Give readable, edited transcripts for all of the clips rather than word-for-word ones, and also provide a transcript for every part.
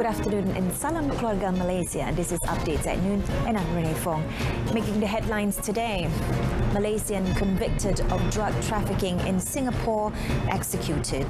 Good afternoon and salam keluarga Malaysia. This is Updates at Noon and I'm Renee Fong. Making the headlines today, Malaysian convicted of drug trafficking in Singapore executed.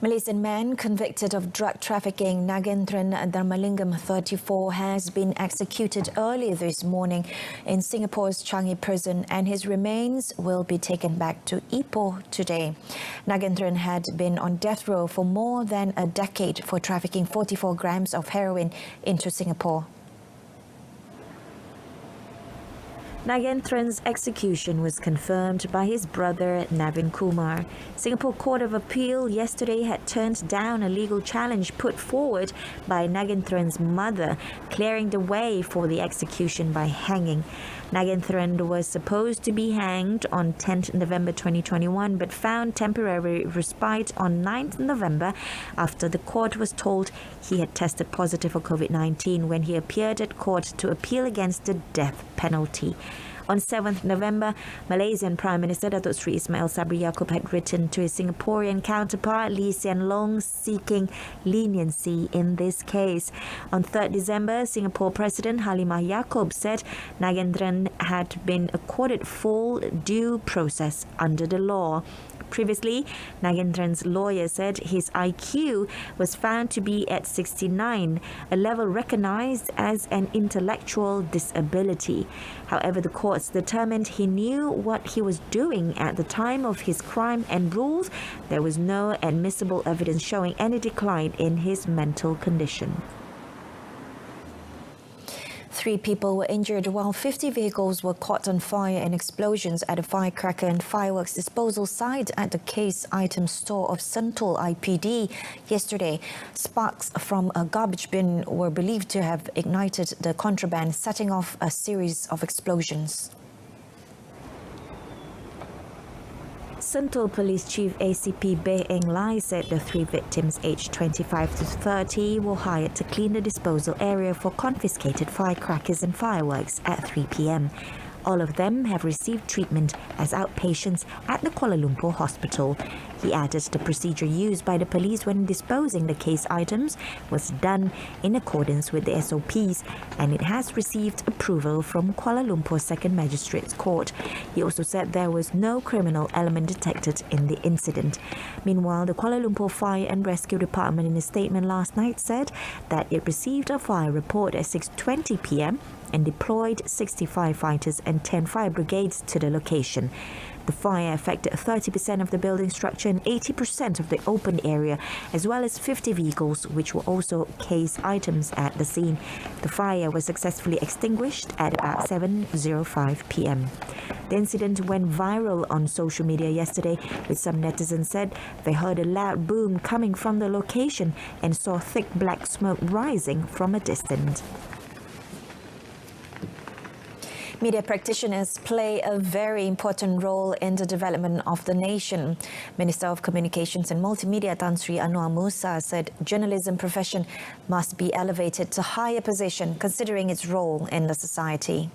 Malaysian man convicted of drug trafficking, Nagendran Dharmalingam, 34, has been executed early this morning in Singapore's Changi prison, and his remains will be taken back to Ipoh today. Nagendran had been on death row for more than a decade for trafficking 44 grams of heroin into Singapore. Nagendran's execution was confirmed by his brother Navin Kumar. Singapore Court of Appeal yesterday had turned down a legal challenge put forward by Nagendran's mother, clearing the way for the execution by hanging. Nagendran was supposed to be hanged on 10th November 2021 but found temporary respite on 9th November after the court was told he had tested positive for COVID-19 when he appeared at court to appeal against the death penalty. On 7th November, Malaysian Prime Minister Datuk Seri Ismail Sabri Yaakob had written to his Singaporean counterpart Lee Hsien Loong seeking leniency in this case. On 3rd December, Singapore President Halimah Yaakob said Nagendran had been accorded full due process under the law. Previously, Nagendran's lawyer said his IQ was found to be at 69, a level recognized as an intellectual disability. However, the courts determined he knew what he was doing at the time of his crime and ruled there was no admissible evidence showing any decline in his mental condition. 3 people were injured while 50 vehicles were caught on fire in explosions at a firecracker and fireworks disposal site at the case item store of Sentul IPD yesterday. Sparks from a garbage bin were believed to have ignited the contraband, setting off a series of explosions. Sentul Police Chief ACP Beh Eng Lai said the 3 victims aged 25 to 30 were hired to clean the disposal area for confiscated firecrackers and fireworks at 3 p.m. All of them have received treatment as outpatients at the Kuala Lumpur hospital. He added the procedure used by the police when disposing the case items was done in accordance with the SOPs, and it has received approval from Kuala Lumpur 2nd Magistrates Court. He also said there was no criminal element detected in the incident. Meanwhile, the Kuala Lumpur Fire and Rescue Department in a statement last night said that it received a fire report at 6:20 p.m. and deployed 60 firefighters and 10 fire brigades to the location. The fire affected 30% of the building structure and 80% of the open area, as well as 50 vehicles, which were also case items at the scene. The fire was successfully extinguished at about 7:05 p.m. The incident went viral on social media yesterday, with some netizens said they heard a loud boom coming from the location and saw thick black smoke rising from a distance. Media practitioners play a very important role in the development of the nation. Minister of Communications and Multimedia Tan Sri Anwar Musa said journalism profession must be elevated to higher position considering its role in the society.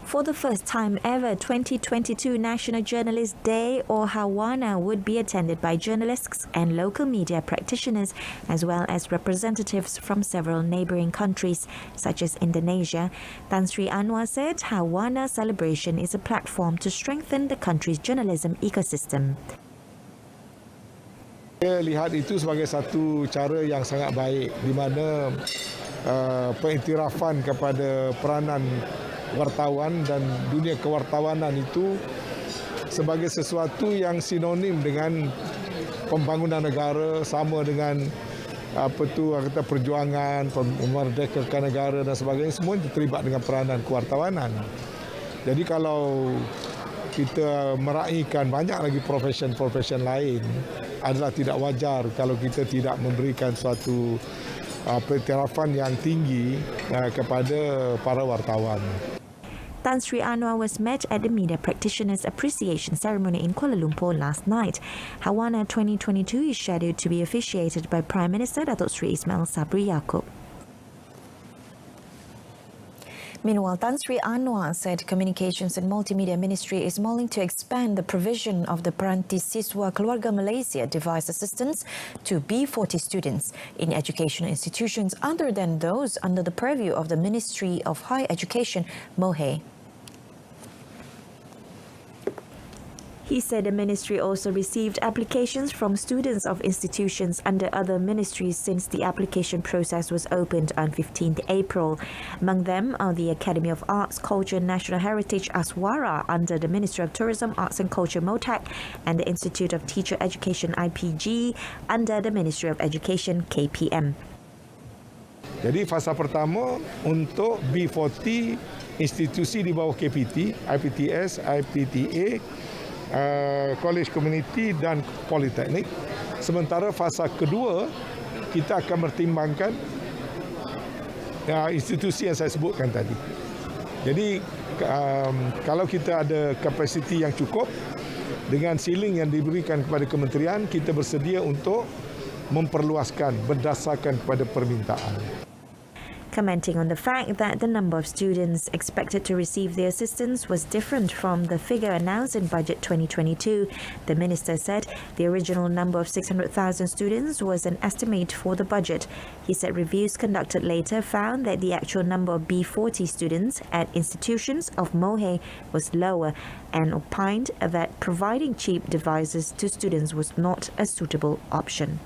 For the first time ever, 2022 National Journalist Day or Hawana would be attended by journalists and local media practitioners, as well as representatives from several neighbouring countries, such as Indonesia. Tan Sri Anwar said Hawana celebration is a platform to strengthen the country's journalism ecosystem. Saya lihat itu sebagai satu cara yang sangat baik di mana pengiktirafan kepada peranan wartawan dan dunia kewartawanan itu sebagai sesuatu yang sinonim dengan pembangunan negara, sama dengan kata perjuangan, memerdekakan negara dan sebagainya, semua terlibat dengan peranan kewartawanan. Jadi kalau kita meraihkan banyak lagi profesi lain, adalah tidak wajar kalau kita tidak memberikan suatu periktirafan yang tinggi kepada para wartawan. Tan Sri Anwar was met at the Media Practitioners Appreciation Ceremony in Kuala Lumpur last night. Hawana 2022 is scheduled to be officiated by Prime Minister Datuk Sri Ismail Sabri Yaakob. Meanwhile, Tan Sri Anwar said Communications and Multimedia Ministry is mulling to expand the provision of the Peranti Siswa Keluarga Malaysia device assistance to B40 students in educational institutions other than those under the purview of the Ministry of Higher Education, MOHE. He said the ministry also received applications from students of institutions under other ministries since the application process was opened on 15th April. Among them are the Academy of Arts, Culture and National Heritage Aswara under the Ministry of Tourism, Arts and Culture MOTAC and the Institute of Teacher Education IPG under the Ministry of Education KPM. Jadi fasa pertama untuk B40 institusi di bawah KPT, IPTS, IPTA, College Community dan Politeknik. Sementara fasa kedua kita akan pertimbangkan institusi yang saya sebutkan tadi. Jadi kalau kita ada kapasiti yang cukup dengan ceiling yang diberikan kepada kementerian, kita bersedia untuk memperluaskan berdasarkan kepada permintaan. Commenting on the fact that the number of students expected to receive the assistance was different from the figure announced in Budget 2022, the minister said the original number of 600,000 students was an estimate for the budget. He said reviews conducted later found that the actual number of B40 students at institutions of MOHE was lower and opined that providing cheap devices to students was not a suitable option.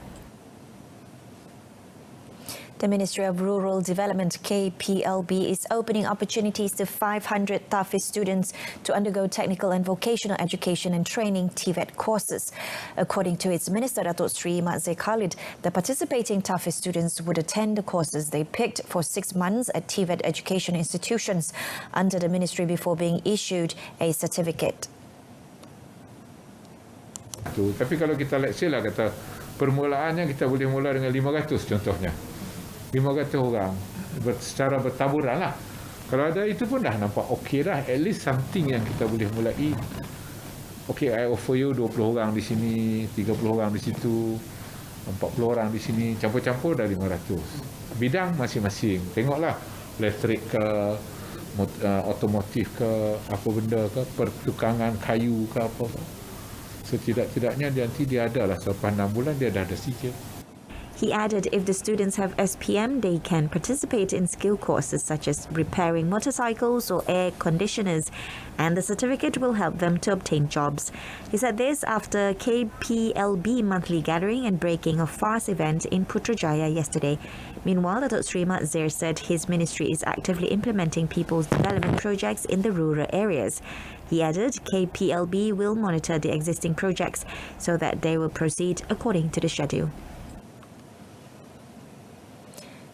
The Ministry of Rural Development, KPLB, is opening opportunities to 500 TAFE students to undergo technical and vocational education and training TVET courses. According to its Minister Datuk Sri Mak Khalid, the participating TAFE students would attend the courses they picked for 6 months at TVET education institutions under the ministry before being issued a certificate. Tapi kalau kita let's say lah kata permulaannya kita boleh mula dengan 500 contohnya. 500 orang secara bertaburan lah. Kalau ada itu pun dah nampak okey dah. At least something yang kita boleh mulai. Okey, I offer you 20 orang di sini, 30 orang di situ, 40 orang di sini. Campur-campur dah 500. Bidang masing-masing. Tengoklah. Elektrik ke, otomotif ke, apa benda ke, pertukangan kayu ke apa. Setidak-tidaknya nanti dia ada lah. Selepas 6 bulan dia dah ada sikit. He added if the students have SPM, they can participate in skill courses such as repairing motorcycles or air conditioners, and the certificate will help them to obtain jobs. He said this after KPLB monthly gathering and breaking of fast event in Putrajaya yesterday. Meanwhile, Datuk Sri Mak Zir said his ministry is actively implementing people's development projects in the rural areas. He added KPLB will monitor the existing projects so that they will proceed according to the schedule.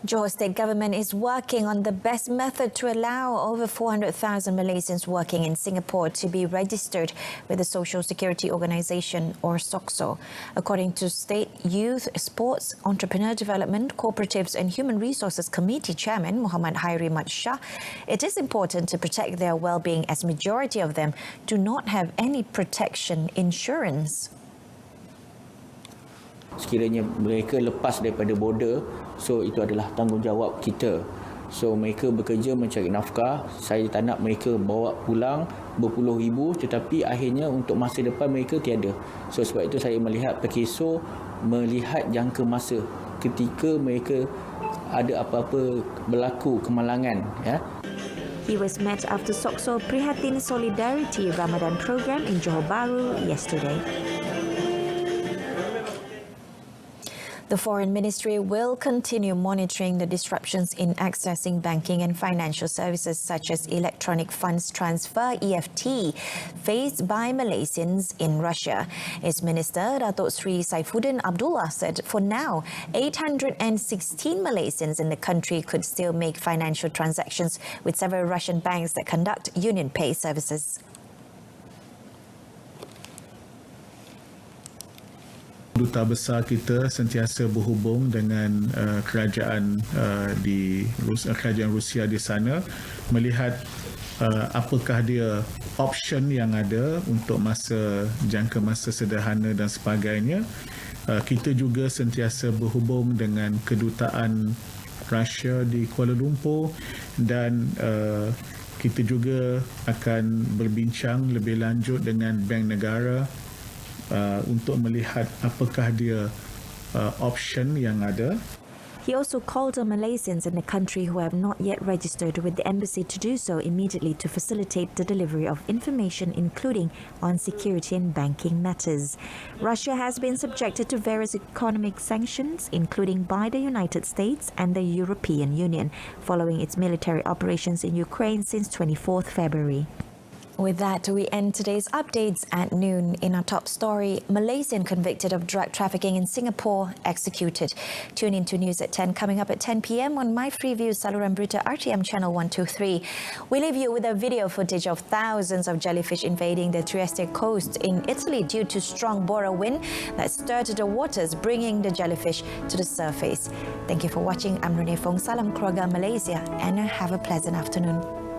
Johor State Government is working on the best method to allow over 400,000 Malaysians working in Singapore to be registered with the Social Security Organisation or SOCSO. According to State Youth, Sports, Entrepreneur Development, Cooperatives and Human Resources Committee Chairman Muhammad Hairi Mat Shah, it is important to protect their well-being as majority of them do not have any protection insurance. Sekiranya mereka lepas daripada border, so itu adalah tanggungjawab kita. So mereka bekerja mencari nafkah, saya tak nak mereka bawa pulang berpuluh ribu tetapi akhirnya untuk masa depan mereka tiada. So sebab itu saya melihat Pekeso melihat jangka masa ketika mereka ada apa-apa berlaku kemalangan, ya. He was met after SOCSO Prihatin Solidarity Ramadan program in Johor Bahru yesterday. The Foreign Ministry will continue monitoring the disruptions in accessing banking and financial services such as electronic funds transfer (EFT) faced by Malaysians in Russia. Its Minister Datuk Sri Saifuddin Abdullah said for now 816 Malaysians in the country could still make financial transactions with several Russian banks that conduct Union Pay services. Duta besar kita sentiasa berhubung dengan kerajaan kerajaan Rusia di sana melihat apakah dia option yang ada untuk jangka masa sederhana dan sebagainya. Kita juga sentiasa berhubung dengan kedutaan Rusia di Kuala Lumpur dan kita juga akan berbincang lebih lanjut dengan Bank Negara untuk melihat apakah dia option yang ada. He also called on Malaysians in the country who have not yet registered with the embassy to do so immediately to facilitate the delivery of information, including on security and banking matters. Russia has been subjected to various economic sanctions, including by the United States and the European Union, following its military operations in Ukraine since 24th February. With that, we end today's updates at noon. In our top story, Malaysian convicted of drug trafficking in Singapore executed. Tune into News at 10 coming up at 10 p.m. on My Freeview saluran Berita RTM channel 123. We leave you with a video footage of thousands of jellyfish invading the Trieste coast in Italy due to strong bora wind that stirred the waters, bringing the jellyfish to the surface. Thank you for watching. I'm Renee Fong. Salam keluarga Malaysia and have a pleasant afternoon.